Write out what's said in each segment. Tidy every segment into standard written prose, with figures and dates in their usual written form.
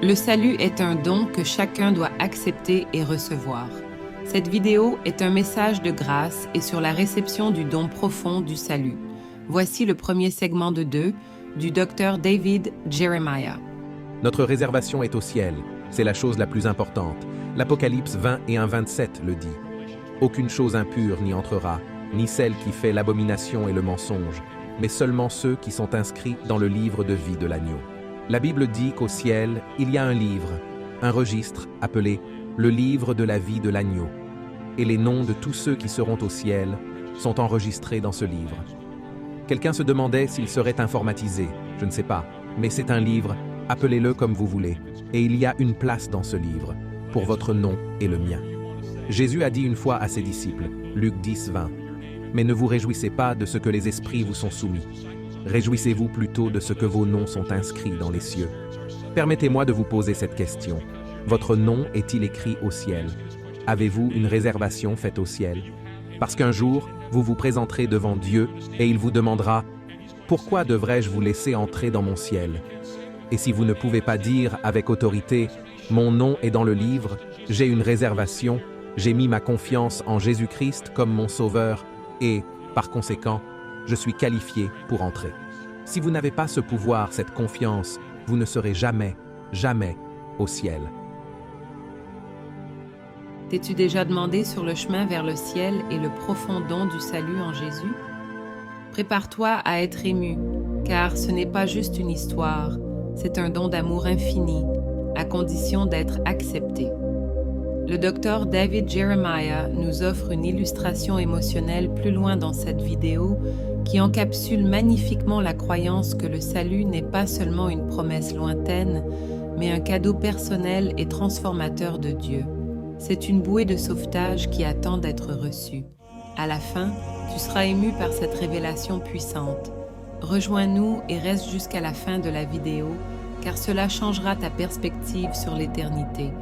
Le salut est un don que chacun doit accepter et recevoir. Cette vidéo est un message de grâce et sur la réception du don profond du salut. Voici le premier segment de 2 du Dr. David Jeremiah. Notre réservation est au ciel, c'est la chose la plus importante. L'Apocalypse 20 et 1,27 le dit. Aucune chose impure n'y entrera, ni celle qui fait l'abomination et le mensonge, mais seulement ceux qui sont inscrits dans le livre de vie de l'agneau. La Bible dit qu'au ciel, il y a un livre, un registre appelé le livre de la vie de l'agneau. Et les noms de tous ceux qui seront au ciel sont enregistrés dans ce livre. Quelqu'un se demandait s'il serait informatisé, je ne sais pas, mais c'est un livre, appelez-le comme vous voulez, et il y a une place dans ce livre, pour votre nom et le mien. Jésus a dit une fois à ses disciples, Luc 10, 20, « Mais ne vous réjouissez pas de ce que les esprits vous sont soumis. Réjouissez-vous plutôt de ce que vos noms sont inscrits dans les cieux. » Permettez-moi de vous poser cette question. Votre nom est-il écrit au ciel? Avez-vous une réservation faite au ciel? Parce qu'un jour, vous vous présenterez devant Dieu et il vous demandera « Pourquoi devrais-je vous laisser entrer dans mon ciel ?» Et si vous ne pouvez pas dire avec autorité « Mon nom est dans le livre, j'ai une réservation, j'ai mis ma confiance en Jésus-Christ comme mon sauveur et, par conséquent, je suis qualifié pour entrer. » Si vous n'avez pas ce pouvoir, cette confiance, vous ne serez jamais, jamais au ciel. T'es-tu déjà demandé sur le chemin vers le ciel et le profond don du salut en Jésus? Prépare-toi à être ému, car ce n'est pas juste une histoire, c'est un don d'amour infini, à condition d'être accepté. Le Dr. David Jeremiah nous offre une illustration émotionnelle plus loin dans cette vidéo qui encapsule magnifiquement la croyance que le salut n'est pas seulement une promesse lointaine, mais un cadeau personnel et transformateur de Dieu. C'est une bouée de sauvetage qui attend d'être reçue. À la fin, tu seras ému par cette révélation puissante. Rejoins-nous et reste jusqu'à la fin de la vidéo, car cela changera ta perspective sur l'éternité.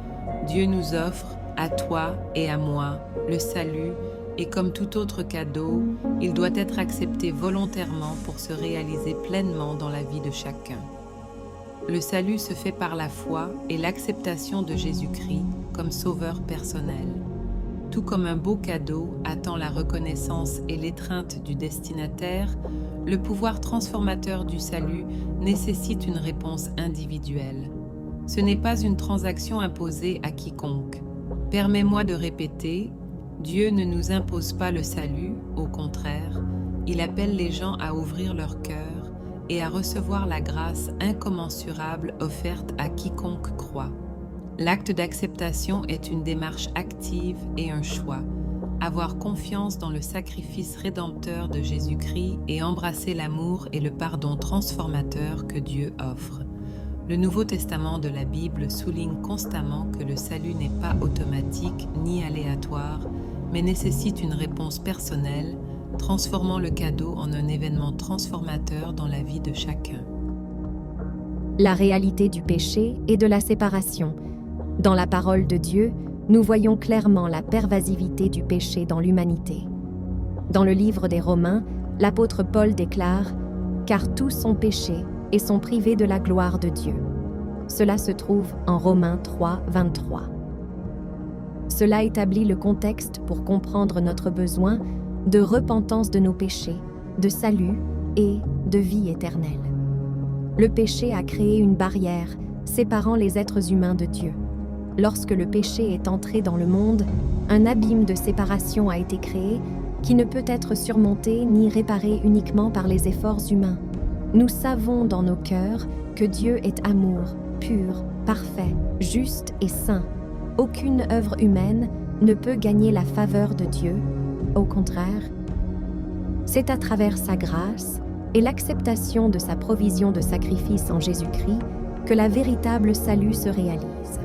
Dieu nous offre, à toi et à moi, le salut, et comme tout autre cadeau, il doit être accepté volontairement pour se réaliser pleinement dans la vie de chacun. Le salut se fait par la foi et l'acceptation de Jésus-Christ comme sauveur personnel. Tout comme un beau cadeau attend la reconnaissance et l'étreinte du destinataire, le pouvoir transformateur du salut nécessite une réponse individuelle. Ce n'est pas une transaction imposée à quiconque. Permets-moi de répéter, Dieu ne nous impose pas le salut, au contraire, il appelle les gens à ouvrir leur cœur et à recevoir la grâce incommensurable offerte à quiconque croit. L'acte d'acceptation est une démarche active et un choix. Avoir confiance dans le sacrifice rédempteur de Jésus-Christ et embrasser l'amour et le pardon transformateur que Dieu offre. Le Nouveau Testament de la Bible souligne constamment que le salut n'est pas automatique ni aléatoire, mais nécessite une réponse personnelle, transformant le cadeau en un événement transformateur dans la vie de chacun. La réalité du péché et de la séparation. Dans la parole de Dieu, nous voyons clairement la pervasivité du péché dans l'humanité. Dans le livre des Romains, l'apôtre Paul déclare « Car tous ont péché et sont privés de la gloire de Dieu ». Cela se trouve en Romains 3, 23. Cela établit le contexte pour comprendre notre besoin de repentance de nos péchés, de salut et de vie éternelle. Le péché a créé une barrière séparant les êtres humains de Dieu. Lorsque le péché est entré dans le monde, un abîme de séparation a été créé qui ne peut être surmonté ni réparé uniquement par les efforts humains. Nous savons dans nos cœurs que Dieu est amour, pur, parfait, juste et saint. Aucune œuvre humaine ne peut gagner la faveur de Dieu. Au contraire, c'est à travers sa grâce et l'acceptation de sa provision de sacrifice en Jésus-Christ que la véritable salut se réalise.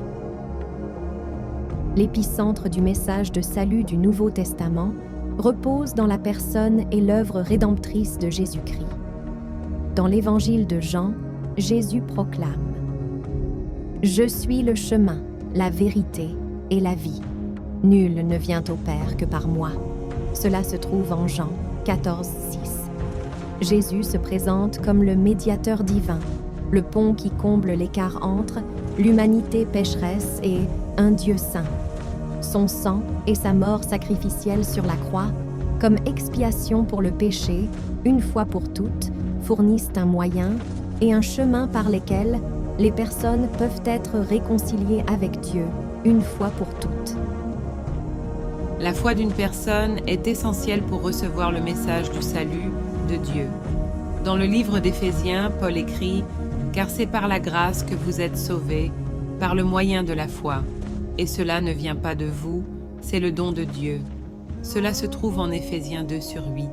L'épicentre du message de salut du Nouveau Testament repose dans la personne et l'œuvre rédemptrice de Jésus-Christ. Dans l'Évangile de Jean, Jésus proclame « Je suis le chemin, la vérité et la vie. Nul ne vient au Père que par moi. » Cela se trouve en Jean 14, 6. Jésus se présente comme le médiateur divin, le pont qui comble l'écart entre l'humanité pécheresse et un Dieu saint. Son sang et sa mort sacrificielle sur la croix, comme expiation pour le péché, une fois pour toutes, fournissent un moyen et un chemin par lesquels les personnes peuvent être réconciliées avec Dieu, une fois pour toutes. La foi d'une personne est essentielle pour recevoir le message du salut de Dieu. Dans le livre d'Éphésiens, Paul écrit « Car c'est par la grâce que vous êtes sauvés, par le moyen de la foi. Et cela ne vient pas de vous, c'est le don de Dieu. » Cela se trouve en Éphésiens 2/8.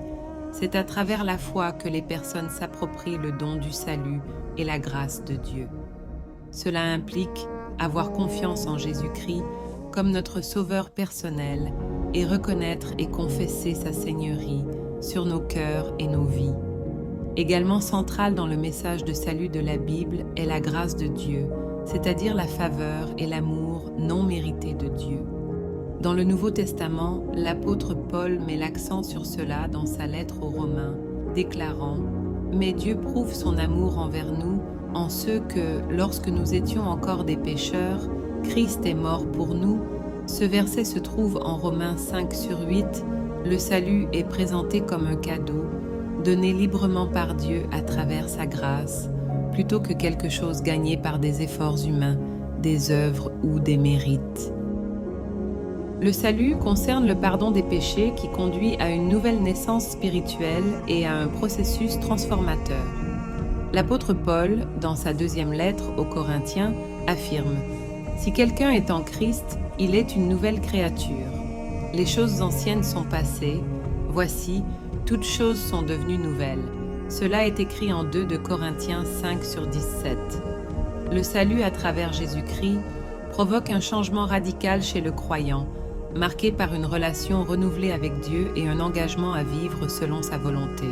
C'est à travers la foi que les personnes s'approprient le don du salut et la grâce de Dieu. Cela implique avoir confiance en Jésus-Christ comme notre sauveur personnel et reconnaître et confesser sa seigneurie sur nos cœurs et nos vies. Également centrale dans le message de salut de la Bible est la grâce de Dieu, c'est-à-dire la faveur et l'amour non mérité de Dieu. Dans le Nouveau Testament, l'apôtre Paul met l'accent sur cela dans sa lettre aux Romains, déclarant « Mais Dieu prouve son amour envers nous en ce que, lorsque nous étions encore des pécheurs, Christ est mort pour nous. » Ce verset se trouve en Romains 5/8. Le salut est présenté comme un cadeau, donné librement par Dieu à travers sa grâce, plutôt que quelque chose gagné par des efforts humains, des œuvres ou des mérites. Le salut concerne le pardon des péchés qui conduit à une nouvelle naissance spirituelle et à un processus transformateur. L'apôtre Paul, dans sa deuxième lettre aux Corinthiens, affirme « Si quelqu'un est en Christ, il est une nouvelle créature. Les choses anciennes sont passées, voici, toutes choses sont devenues nouvelles. » Cela est écrit en 2 de Corinthiens 5/17. Le salut à travers Jésus-Christ provoque un changement radical chez le croyant, marqué par une relation renouvelée avec Dieu et un engagement à vivre selon sa volonté.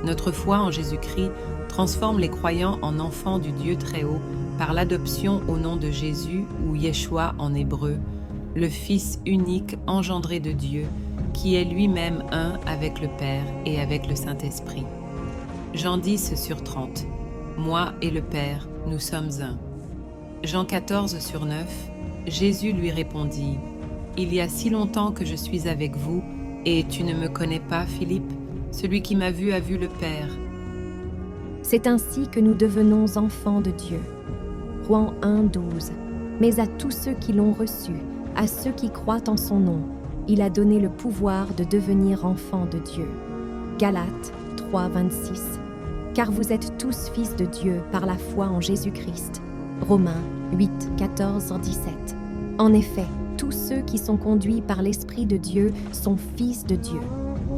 Notre foi en Jésus-Christ transforme les croyants en enfants du Dieu très haut par l'adoption au nom de Jésus, ou Yeshua en hébreu, le Fils unique engendré de Dieu, qui est lui-même un avec le Père et avec le Saint-Esprit. Jean 10/30. Moi et le Père, nous sommes un. Jean 14/9. Jésus lui répondit, Il y a si longtemps que je suis avec vous, et tu ne me connais pas, Philippe? Celui qui m'a vu a vu le Père. C'est ainsi que nous devenons enfants de Dieu. Romains 1:12. Mais à tous ceux qui l'ont reçu, à ceux qui croient en son nom, il a donné le pouvoir de devenir enfants de Dieu. Galates 3:26. Car vous êtes tous fils de Dieu par la foi en Jésus-Christ. Romains 8:14-17. En effet, tous ceux qui sont conduits par l'Esprit de Dieu sont fils de Dieu.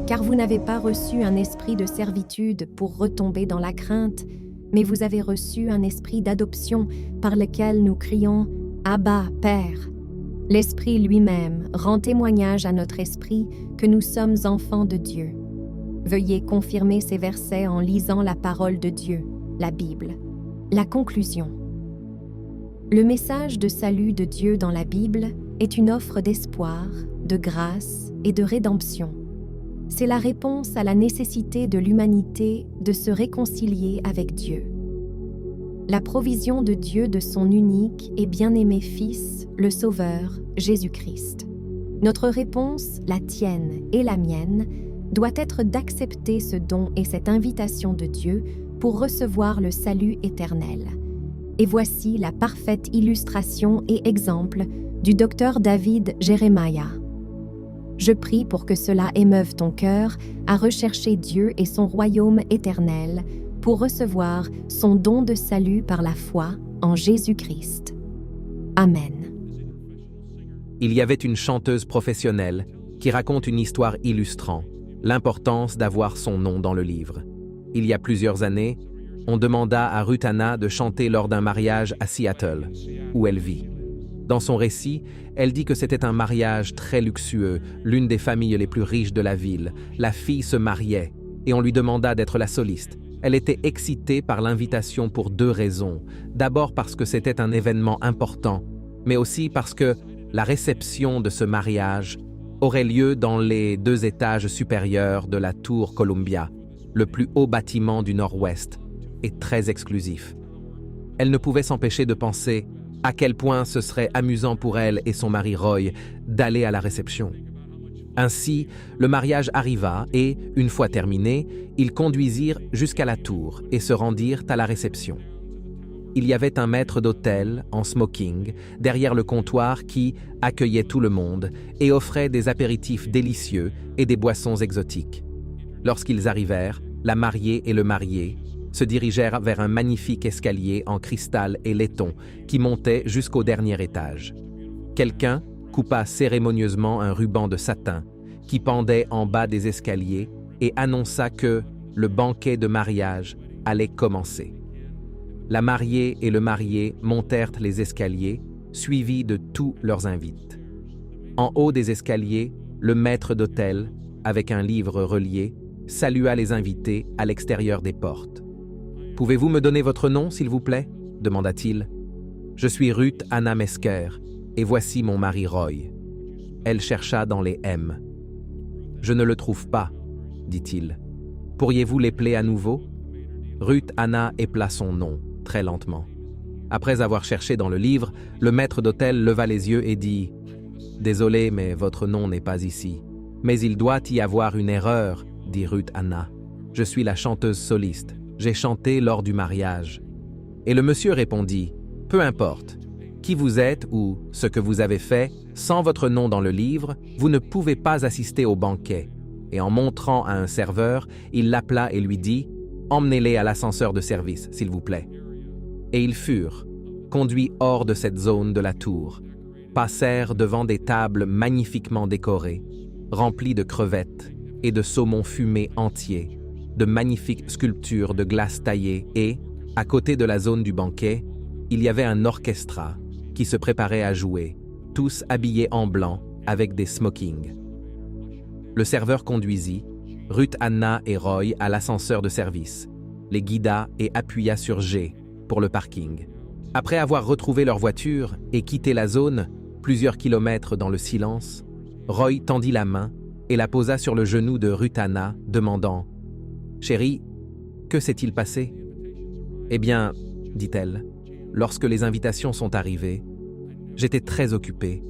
Car vous n'avez pas reçu un esprit de servitude pour retomber dans la crainte, mais vous avez reçu un esprit d'adoption par lequel nous crions « Abba, Père ». L'Esprit lui-même rend témoignage à notre esprit que nous sommes enfants de Dieu. Veuillez confirmer ces versets en lisant la parole de Dieu, la Bible. La conclusion. Le message de salut de Dieu dans la Bible est une offre d'espoir, de grâce et de rédemption. C'est la réponse à la nécessité de l'humanité de se réconcilier avec Dieu. La provision de Dieu de son unique et bien-aimé Fils, le Sauveur, Jésus-Christ. Notre réponse, la tienne et la mienne, doit être d'accepter ce don et cette invitation de Dieu pour recevoir le salut éternel. Et voici la parfaite illustration et exemple du docteur David Jeremiah. Je prie pour que cela émeuve ton cœur à rechercher Dieu et son royaume éternel pour recevoir son don de salut par la foi en Jésus-Christ. Amen. Il y avait une chanteuse professionnelle qui raconte une histoire illustrant l'importance d'avoir son nom dans le livre. Il y a plusieurs années, on demanda à Ruth Anna de chanter lors d'un mariage à Seattle, où elle vit. Dans son récit, elle dit que c'était un mariage très luxueux, l'une des familles les plus riches de la ville. La fille se mariait et on lui demanda d'être la soliste. Elle était excitée par l'invitation pour 2 raisons. D'abord parce que c'était un événement important, mais aussi parce que la réception de ce mariage aurait lieu dans les 2 étages supérieurs de la tour Columbia, le plus haut bâtiment du Nord-Ouest, et très exclusif. Elle ne pouvait s'empêcher de penser À quel point ce serait amusant pour elle et son mari Roy d'aller à la réception. Ainsi, le mariage arriva et, une fois terminé, ils conduisirent jusqu'à la tour et se rendirent à la réception. Il y avait un maître d'hôtel en smoking derrière le comptoir qui accueillait tout le monde et offrait des apéritifs délicieux et des boissons exotiques. Lorsqu'ils arrivèrent, la mariée et le marié se dirigèrent vers un magnifique escalier en cristal et laiton qui montait jusqu'au dernier étage. Quelqu'un coupa cérémonieusement un ruban de satin qui pendait en bas des escaliers et annonça que le banquet de mariage allait commencer. La mariée et le marié montèrent les escaliers, suivis de tous leurs invités. En haut des escaliers, le maître d'hôtel, avec un livre relié, salua les invités à l'extérieur des portes. « Pouvez-vous me donner votre nom, s'il vous plaît » demanda-t-il. « Je suis Ruth Anna Mesker, et voici mon mari Roy. » Elle chercha dans les M. « Je ne le trouve pas, » dit-il. « Pourriez-vous l'épeler à nouveau » Ruth Anna épela son nom, très lentement. Après avoir cherché dans le livre, le maître d'hôtel leva les yeux et dit « Désolé, mais votre nom n'est pas ici. Mais il doit y avoir une erreur, dit Ruth Anna. Je suis la chanteuse soliste. J'ai chanté lors du mariage. » Et le monsieur répondit « Peu importe. Qui vous êtes ou ce que vous avez fait, sans votre nom dans le livre, vous ne pouvez pas assister au banquet. » Et en montrant à un serveur, il l'appela et lui dit « Emmenez-les à l'ascenseur de service, s'il vous plaît. » Et ils furent conduits hors de cette zone de la tour, passèrent devant des tables magnifiquement décorées, remplies de crevettes et de saumons fumés entiers, de magnifiques sculptures de glace taillée et, à côté de la zone du banquet, il y avait un orchestra qui se préparait à jouer, tous habillés en blanc avec des smokings. Le serveur conduisit Ruth Anna et Roy à l'ascenseur de service, les guida et appuya sur G pour le parking. Après avoir retrouvé leur voiture et quitté la zone, plusieurs kilomètres dans le silence, Roy tendit la main et la posa sur le genou de Ruth Anna, demandant « Chérie, que s'est-il passé ?» « Eh bien, dit-elle, lorsque les invitations sont arrivées, j'étais très occupée.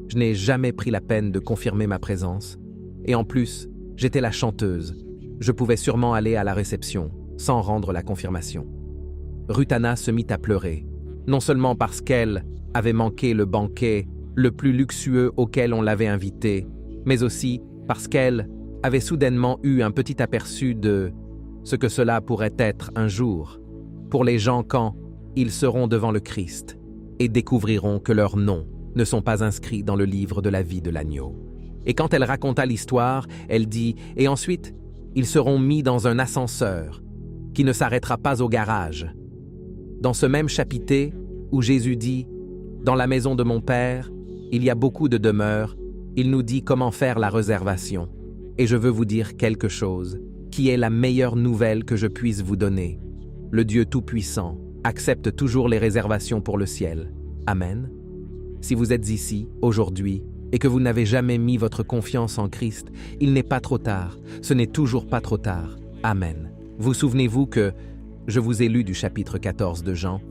Je n'ai jamais pris la peine de confirmer ma présence. Et en plus, j'étais la chanteuse. Je pouvais sûrement aller à la réception, sans rendre la confirmation. » Ruth Anna se mit à pleurer, non seulement parce qu'elle avait manqué le banquet le plus luxueux auquel on l'avait invitée, mais aussi parce qu'elle avait soudainement eu un petit aperçu de ce que cela pourrait être un jour, pour les gens quand ils seront devant le Christ et découvriront que leurs noms ne sont pas inscrits dans le livre de la vie de l'agneau. Et quand elle raconta l'histoire, elle dit « Et ensuite, ils seront mis dans un ascenseur qui ne s'arrêtera pas au garage. » Dans ce même chapitre où Jésus dit « Dans la maison de mon Père, il y a beaucoup de demeures », il nous dit comment faire la réservation. Et je veux vous dire quelque chose, qui est la meilleure nouvelle que je puisse vous donner. Le Dieu Tout-Puissant accepte toujours les réservations pour le ciel. Amen. Si vous êtes ici, aujourd'hui, et que vous n'avez jamais mis votre confiance en Christ, il n'est pas trop tard. Ce n'est toujours pas trop tard. Amen. Vous souvenez-vous que je vous ai lu du chapitre 14 de Jean,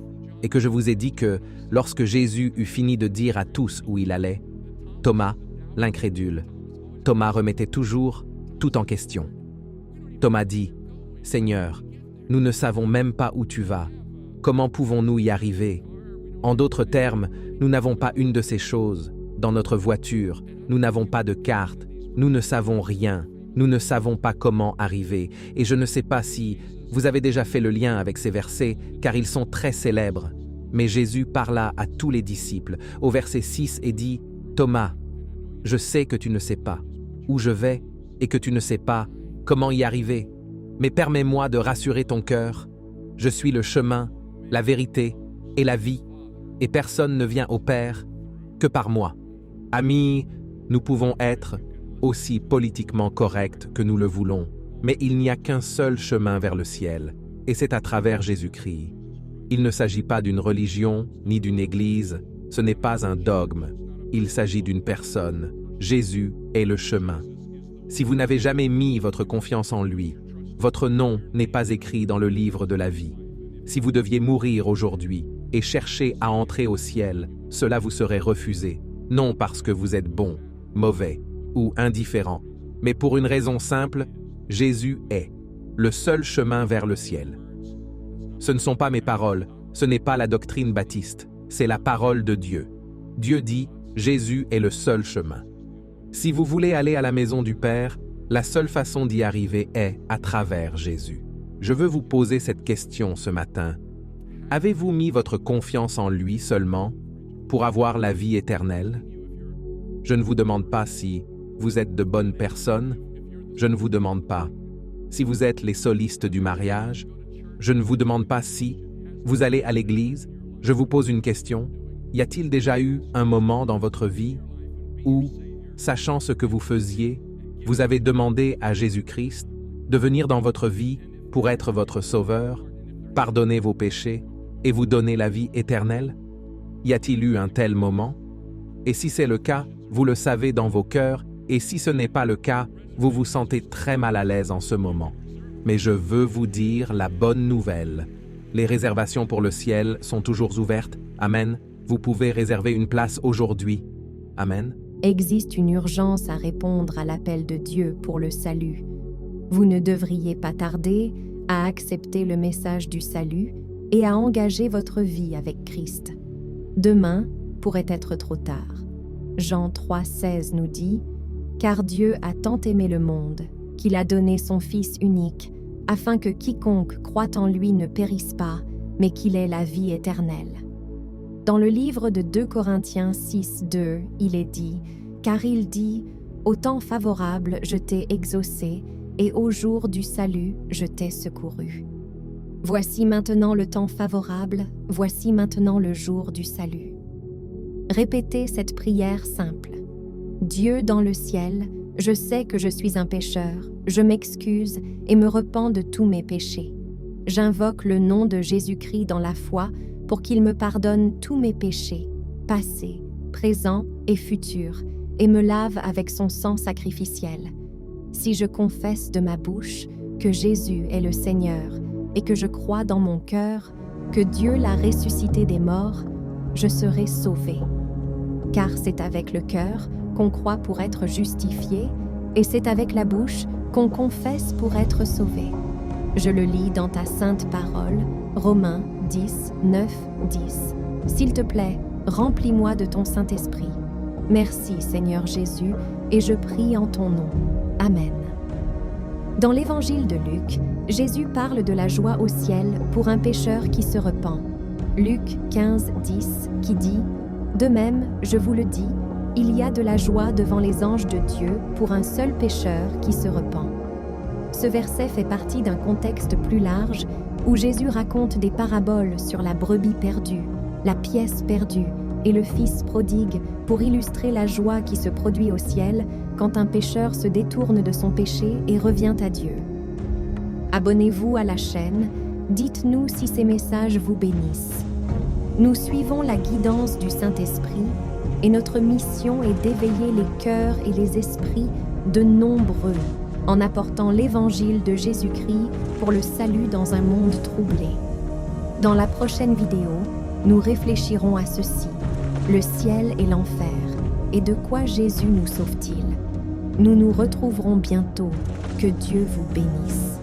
et que je vous ai dit que, lorsque Jésus eut fini de dire à tous où il allait, Thomas, l'incrédule, Thomas remettait toujours tout en question. Thomas dit, « Seigneur, nous ne savons même pas où tu vas. Comment pouvons-nous y arriver? En d'autres termes, nous n'avons pas une de ces choses. Dans notre voiture, nous n'avons pas de carte. Nous ne savons rien. Nous ne savons pas comment arriver. Et je ne sais pas si vous avez déjà fait le lien avec ces versets, car ils sont très célèbres. Mais Jésus parla à tous les disciples, au verset 6, et dit, « Thomas, je sais que tu ne sais pas où je vais et que tu ne sais pas comment y arriver. Mais permets-moi de rassurer ton cœur. Je suis le chemin, la vérité et la vie, et personne ne vient au Père que par moi. » Amis, nous pouvons être aussi politiquement corrects que nous le voulons, mais il n'y a qu'un seul chemin vers le ciel, et c'est à travers Jésus-Christ. Il ne s'agit pas d'une religion ni d'une église, ce n'est pas un dogme, il s'agit d'une personne. Jésus est le chemin. Si vous n'avez jamais mis votre confiance en lui, votre nom n'est pas écrit dans le livre de la vie. Si vous deviez mourir aujourd'hui, et cherchez à entrer au ciel, cela vous serait refusé, non parce que vous êtes bon, mauvais ou indifférent, mais pour une raison simple, Jésus est le seul chemin vers le ciel. Ce ne sont pas mes paroles, ce n'est pas la doctrine baptiste, c'est la parole de Dieu. Dieu dit, Jésus est le seul chemin. Si vous voulez aller à la maison du Père, la seule façon d'y arriver est à travers Jésus. Je veux vous poser cette question ce matin. Avez-vous mis votre confiance en lui seulement pour avoir la vie éternelle? Je ne vous demande pas si vous êtes de bonnes personnes. Je ne vous demande pas si vous êtes les solistes du mariage. Je ne vous demande pas si vous allez à l'église. Je vous pose une question. Y a-t-il déjà eu un moment dans votre vie où, sachant ce que vous faisiez, vous avez demandé à Jésus-Christ de venir dans votre vie pour être votre sauveur, pardonner vos péchés et vous donner la vie éternelle? Y a-t-il eu un tel moment? Et si c'est le cas, vous le savez dans vos cœurs, et si ce n'est pas le cas, vous vous sentez très mal à l'aise en ce moment. Mais je veux vous dire la bonne nouvelle. Les réservations pour le ciel sont toujours ouvertes. Amen. Vous pouvez réserver une place aujourd'hui. Amen. Existe une urgence à répondre à l'appel de Dieu pour le salut. Vous ne devriez pas tarder à accepter le message du salut et à engager votre vie avec Christ. Demain pourrait être trop tard. Jean 3,16 nous dit « Car Dieu a tant aimé le monde, qu'il a donné son Fils unique, afin que quiconque croit en lui ne périsse pas, mais qu'il ait la vie éternelle. » Dans le livre de 2 Corinthiens 6,2, il est dit « Car il dit « Au temps favorable, je t'ai exaucé, et au jour du salut, je t'ai secouru. » Voici maintenant le temps favorable, voici maintenant le jour du salut. Répétez cette prière simple. Dieu dans le ciel, je sais que je suis un pécheur, je m'excuse et me repens de tous mes péchés. J'invoque le nom de Jésus-Christ dans la foi pour qu'il me pardonne tous mes péchés, passés, présents et futurs, et me lave avec son sang sacrificiel. Si je confesse de ma bouche que Jésus est le Seigneur et que je crois dans mon cœur que Dieu l'a ressuscité des morts, je serai sauvé. Car c'est avec le cœur qu'on croit pour être justifié et c'est avec la bouche qu'on confesse pour être sauvé. Je le lis dans ta sainte parole, Romains 10, 9, 10. S'il te plaît, remplis-moi de ton Saint-Esprit. Merci Seigneur Jésus, et je prie en ton nom. Amen. Dans l'évangile de Luc, Jésus parle de la joie au ciel pour un pécheur qui se repent. Luc 15, 10, qui dit « De même, je vous le dis, il y a de la joie devant les anges de Dieu pour un seul pécheur qui se repent. » Ce verset fait partie d'un contexte plus large où Jésus raconte des paraboles sur la brebis perdue, la pièce perdue et le fils prodigue pour illustrer la joie qui se produit au ciel quand un pécheur se détourne de son péché et revient à Dieu. Abonnez-vous à la chaîne, dites-nous si ces messages vous bénissent. Nous suivons la guidance du Saint-Esprit et notre mission est d'éveiller les cœurs et les esprits de nombreux en apportant l'évangile de Jésus-Christ pour le salut dans un monde troublé. Dans la prochaine vidéo, nous réfléchirons à ceci, le ciel et l'enfer, et de quoi Jésus nous sauve-t-il. Nous nous retrouverons bientôt. Que Dieu vous bénisse.